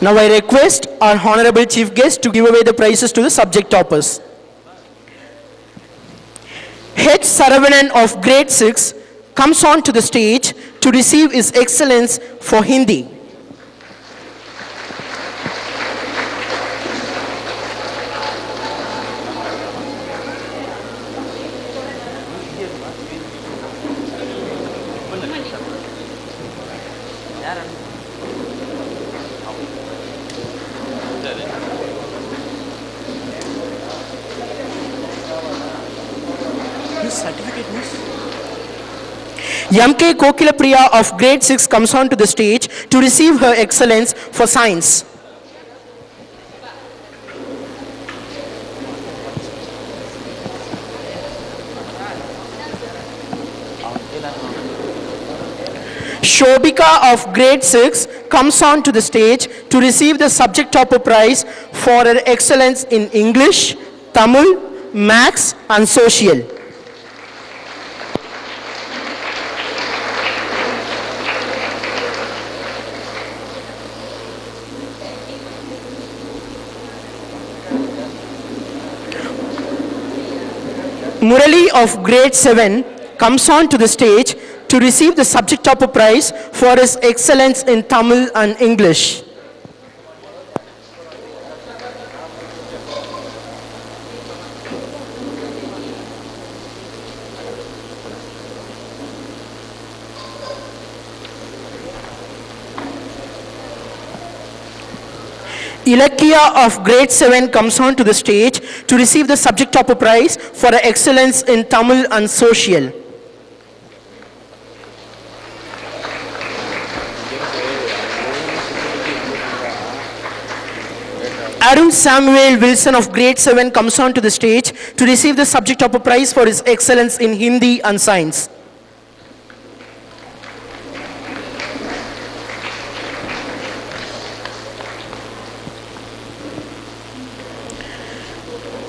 Now I request our honorable chief guest to give away the prizes to the subject toppers. H. Saravanan of grade 6 comes on to the stage to receive his excellence for Hindi. M.K. Kokilapriya of grade 6 comes on to the stage to receive her excellence for science. Shobika of grade 6 comes on to the stage to receive the subject topper prize for her excellence in English, Tamil, Maths and Social. Murali of grade 7 comes on to the stage to receive the subject topper prize for his excellence in Tamil and English. Ilakya of grade 7 comes on to the stage to receive the subject topper prize for her excellence in Tamil and Social. Arun Samuel Wilson of grade 7 comes on to the stage to receive the subject topper prize for his excellence in Hindi and Science.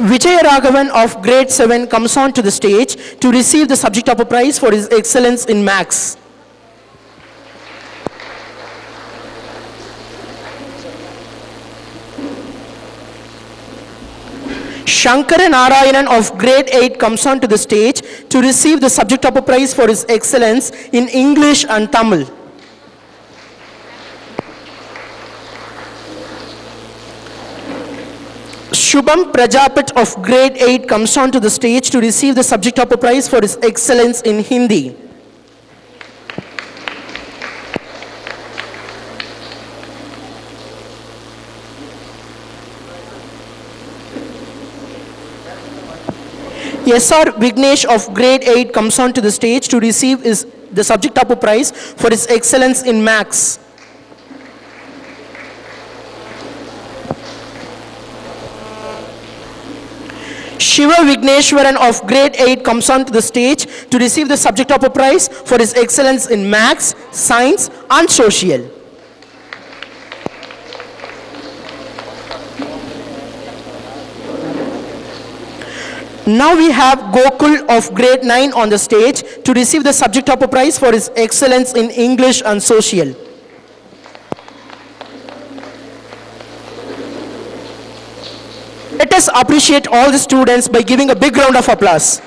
Vijay Raghavan of grade 7 comes on to the stage to receive the subject topper prize for his excellence in Maths. Shankara Narayanan of grade 8 comes on to the stage to receive the subject topper prize for his excellence in English and Tamil. Shubham Prajapat of grade 8 comes on to the stage to receive the subject topper prize for his excellence in Hindi. S.R. Vignesh of grade 8 comes on to the stage to receive the subject topper prize for his excellence in Maths. Shiva Vigneshwaran of grade 8 comes on to the stage to receive the subject topper prize for his excellence in Maths, Science and Social. Now we have Gokul of grade 9 on the stage to receive the subject topper prize for his excellence in English and Social. Let us appreciate all the students by giving a big round of applause.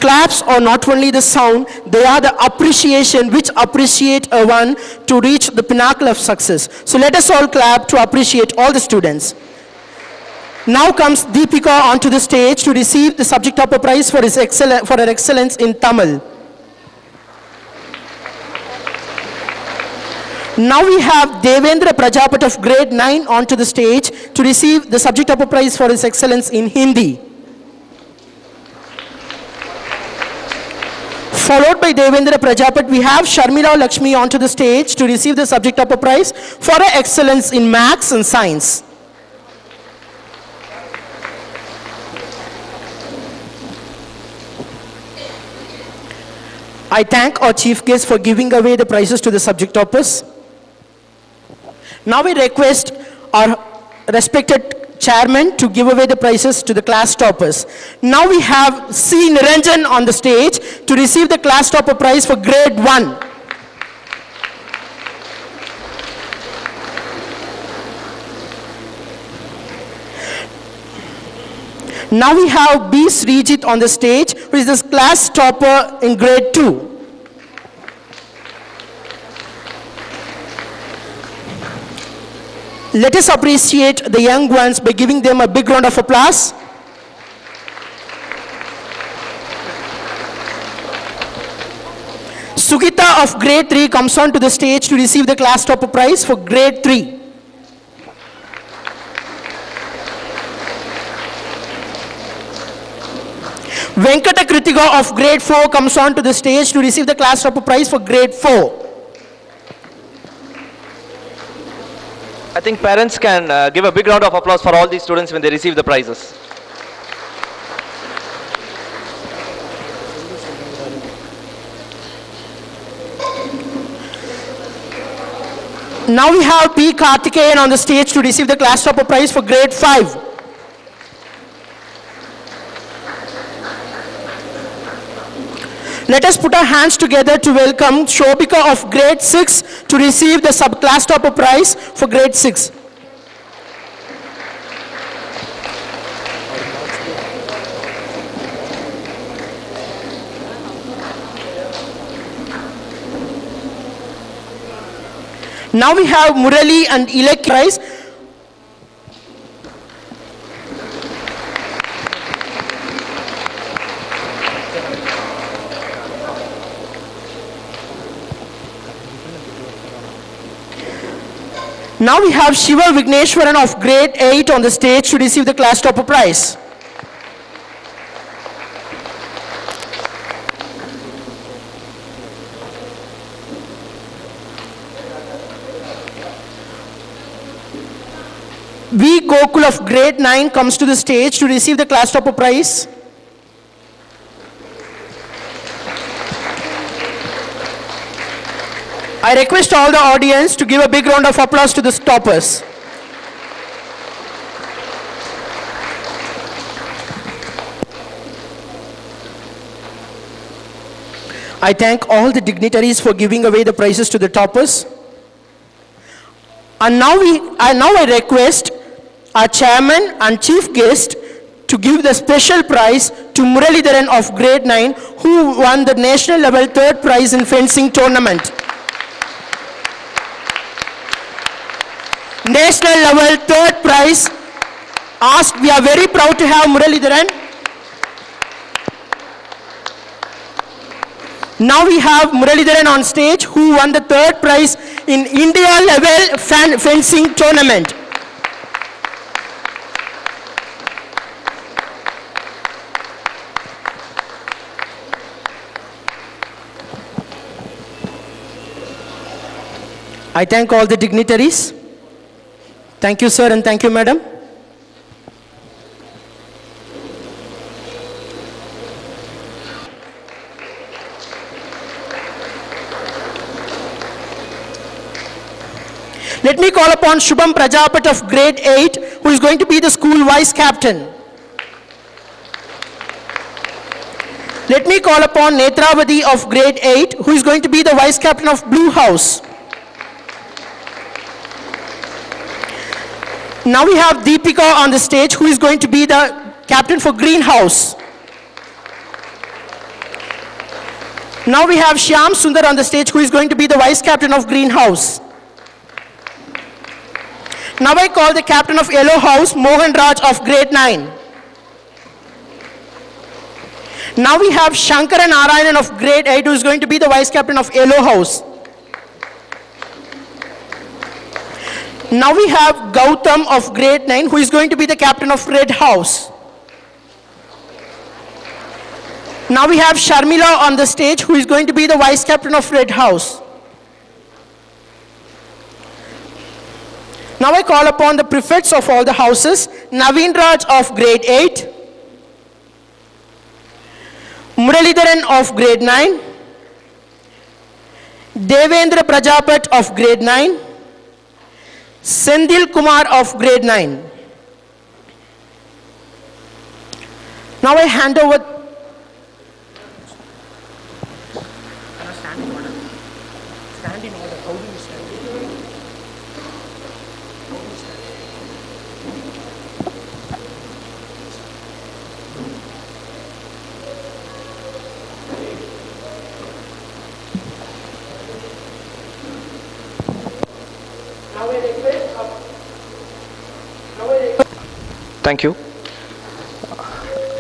Claps are not only the sound, they are the appreciation which appreciate a one to reach the pinnacle of success. So let us all clap to appreciate all the students. Now comes Deepika onto the stage to receive the subject topper prize for her excellence in Tamil. Now we have Devendra Prajapat of grade 9 onto the stage to receive the subject topper prize for his excellence in Hindi. Followed by Devendra Prajapat, we have Sharmila Lakshmi onto the stage to receive the subject topper prize for her excellence in Maths and Science. I thank our chief guest for giving away the prizes to the subject toppers. Now we request our respected chairman to give away the prizes to the class toppers. Now we have C. Niranjan on the stage to receive the class topper prize for grade 1. Now we have B. Srijit on the stage, who is the class topper in grade 2. Let us appreciate the young ones by giving them a big round of applause. Sugita of grade 3 comes on to the stage to receive the class topper prize for grade 3. Venkata Kritiga of grade 4 comes on to the stage to receive the class topper prize for grade 4. I think parents can give a big round of applause for all these students when they receive the prizes. Now we have P. Karthikeyan on the stage to receive the class topper prize for grade 5. Let us put our hands together to welcome Shobika of grade 6 to receive the subclass topper prize for grade 6. Now we have Murali and Ilek prize. Now we have Shiva Vigneshwaran of grade 8 on the stage to receive the class topper prize. V. Gokul of grade 9 comes to the stage to receive the class topper prize. I request all the audience to give a big round of applause to the toppers. I thank all the dignitaries for giving away the prizes to the toppers. And now I request our chairman and chief guest to give the special prize to Muralidharan of grade 9, who won the national level 3rd prize in fencing tournament. National level 3rd prize. We are very proud to have Muralidharan. Now we have Muralidharan on stage, who won the 3rd prize in India level fencing tournament. I thank all the dignitaries. Thank you, sir, and thank you, madam. Let me call upon Shubham Prajapat of grade 8, who is going to be the school vice captain. Let me call upon Netravati of grade 8, who is going to be the vice captain of Blue House. Now we have Deepika on the stage, who is going to be the captain for Greenhouse. Now we have Shyam Sundar on the stage, who is going to be the vice captain of Greenhouse. Now I call the captain of Yellow House, Mohan Raj of grade 9. Now we have Shankara Narayanan of grade 8, who is going to be the vice captain of Yellow House. Now we have Gautam of grade 9, who is going to be the captain of Red House. Now we have Sharmila on the stage, who is going to be the vice captain of Red House. Now I call upon the prefects of all the houses, Naveen Raj of grade 8, Muralidharan of grade 9, Devendra Prajapat of grade 9, Sendil Kumar of grade 9. Now I hand over. Thank you.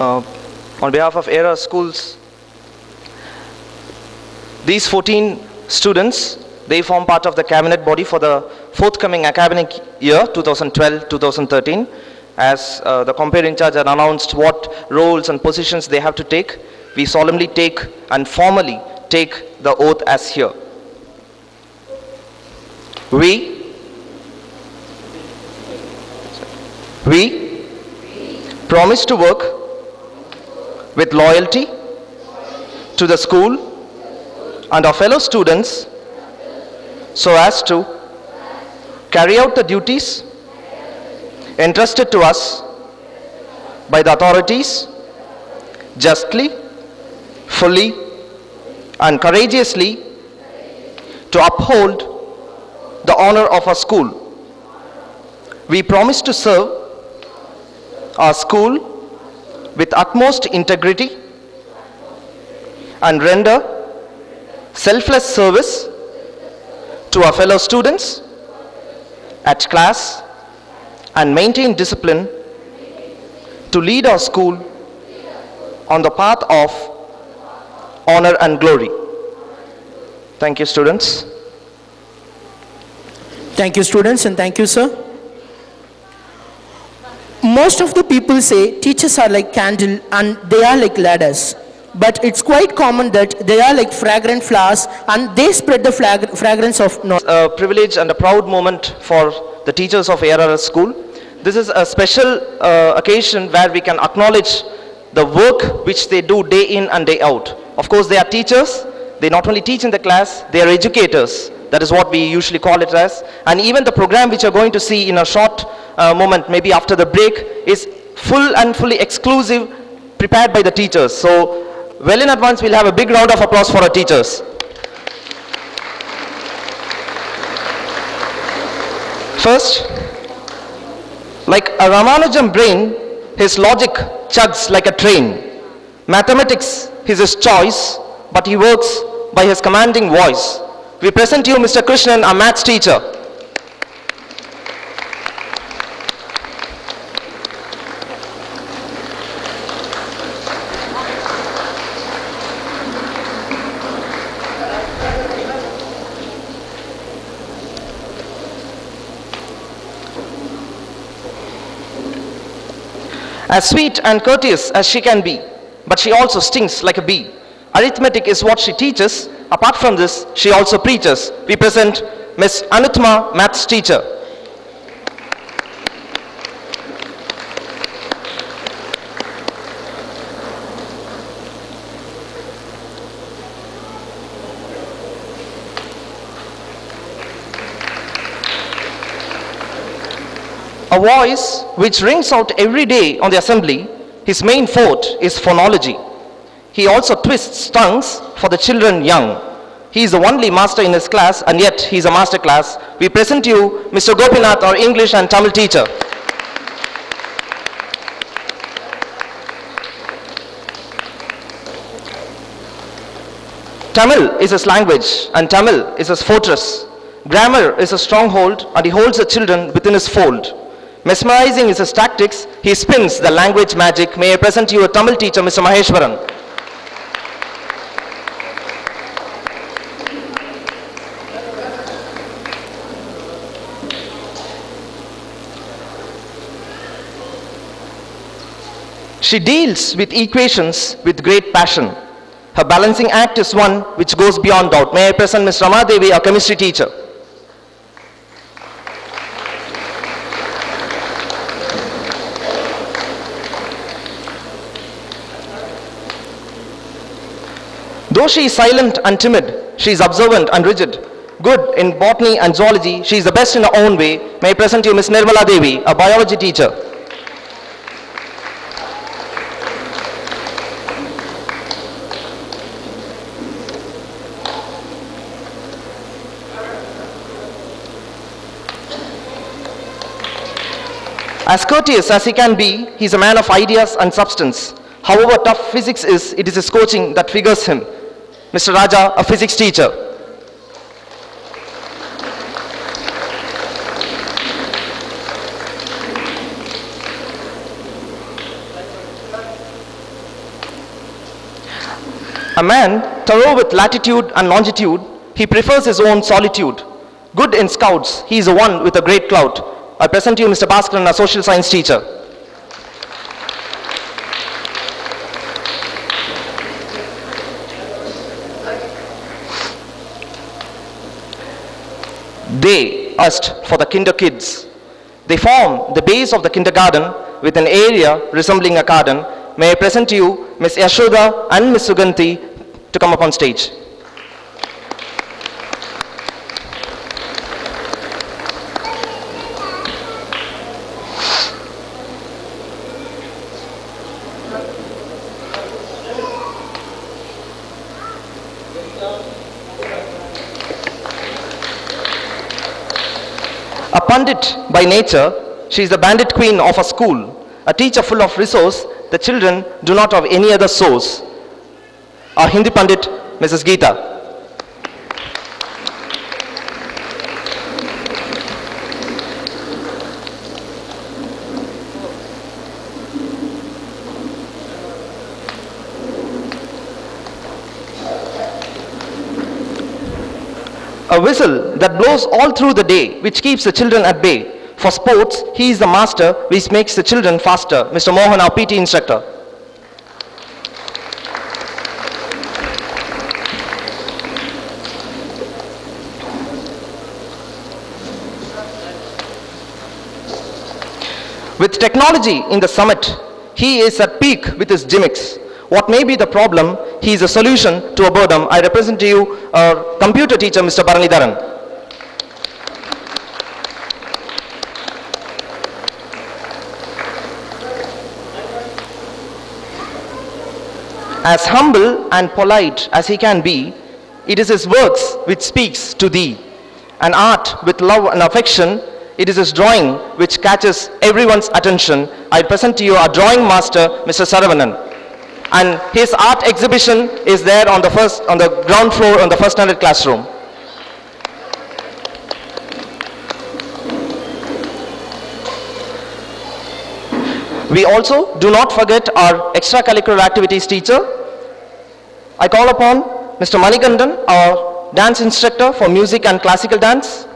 On behalf of ERA Schools, these 14 students, they form part of the cabinet body for the forthcoming academic year 2012-2013. As the compare in charge had announced what roles and positions they have to take, we solemnly take and formally take the oath as here. We promise to work with loyalty to the school and our fellow students so as to carry out the duties entrusted to us by the authorities justly, fully, and courageously to uphold the honor of our school. We promise to serve our school with utmost integrity and render selfless service to our fellow students at class and maintain discipline to lead our school on the path of honor and glory. Thank you, students. Thank you, students, and thank you, sir. Most of the people say teachers are like candle and they are like ladders. But it's quite common that they are like fragrant flowers and they spread the fragrance of knowledge. A privilege and a proud moment for the teachers of ARRS school. This is a special occasion where we can acknowledge the work which they do day in and day out. Of course, they are teachers. They not only teach in the class, they are educators. That is what we usually call it as. And even the program which you're going to see in a short moment, maybe after the break, is full and fully exclusive, prepared by the teachers. So, well in advance, we'll have a big round of applause for our teachers. First, like a Ramanujam brain, his logic chugs like a train. Mathematics is his choice, but he works by his commanding voice. We present you Mr. Krishnan, our maths teacher. As sweet and courteous as she can be, but she also stings like a bee. Arithmetic is what she teaches. Apart from this, she also preaches. We present Miss Anutma, maths teacher. A voice which rings out every day on the assembly, his main forte is phonology. He also twists tongues for the children young. He is the only master in his class, and yet he is a master class. We present you Mr. Gopinath, our English and Tamil teacher. Tamil is his language, and Tamil is his fortress. Grammar is a stronghold, and he holds the children within his fold. Mesmerizing is his tactics, he spins the language magic. May I present you a Tamil teacher, Mr. Maheshwaran. She deals with equations with great passion. Her balancing act is one which goes beyond doubt. May I present Ms. Ramadevi, our chemistry teacher. Though she is silent and timid, she is observant and rigid. Good in botany and zoology, she is the best in her own way. May I present you Ms. Nirmala Devi, a biology teacher. As courteous as he can be, he is a man of ideas and substance. However tough physics is, it is his coaching that figures him. Mr. Raja, a physics teacher. A man thorough with latitude and longitude, he prefers his own solitude. Good in scouts, he is the one with a great clout. I present to you Mr. Bhaskaran, a social science teacher. They asked for the kinder kids. They form the base of the kindergarten with an area resembling a garden. May I present to you Ms. Yashoda and Ms. Suganti to come up on stage. A pandit by nature, she is the bandit queen of a school. A teacher full of resource, the children do not have any other source. Our Hindi pandit, Mrs. Geeta. A whistle that blows all through the day, which keeps the children at bay. For sports, he is the master, which makes the children faster. Mr. Mohan, our PT instructor. With technology in the summit, he is at peak with his gimmicks. What may be the problem, he is a solution to a boredom. I represent to you our computer teacher, Mr. Bharanidharan. As humble and polite as he can be, it is his works which speaks to thee. An art with love and affection, it is his drawing which catches everyone's attention. I present to you our drawing master, Mr. Saravanan. And his art exhibition is there on the ground floor on the first standard classroom. We also do not forget our extracurricular activities teacher. I call upon Mr. Manikandan, our dance instructor for music and classical dance.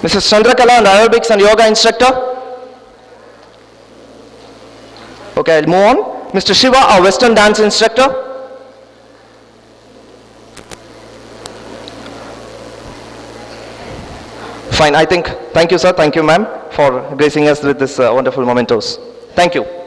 Mrs. Chandrakala, an aerobics and yoga instructor. Okay, I'll move on. Mr. Shiva, our Western dance instructor. Fine, I think, thank you sir, thank you ma'am for gracing us with this wonderful mementos. Thank you.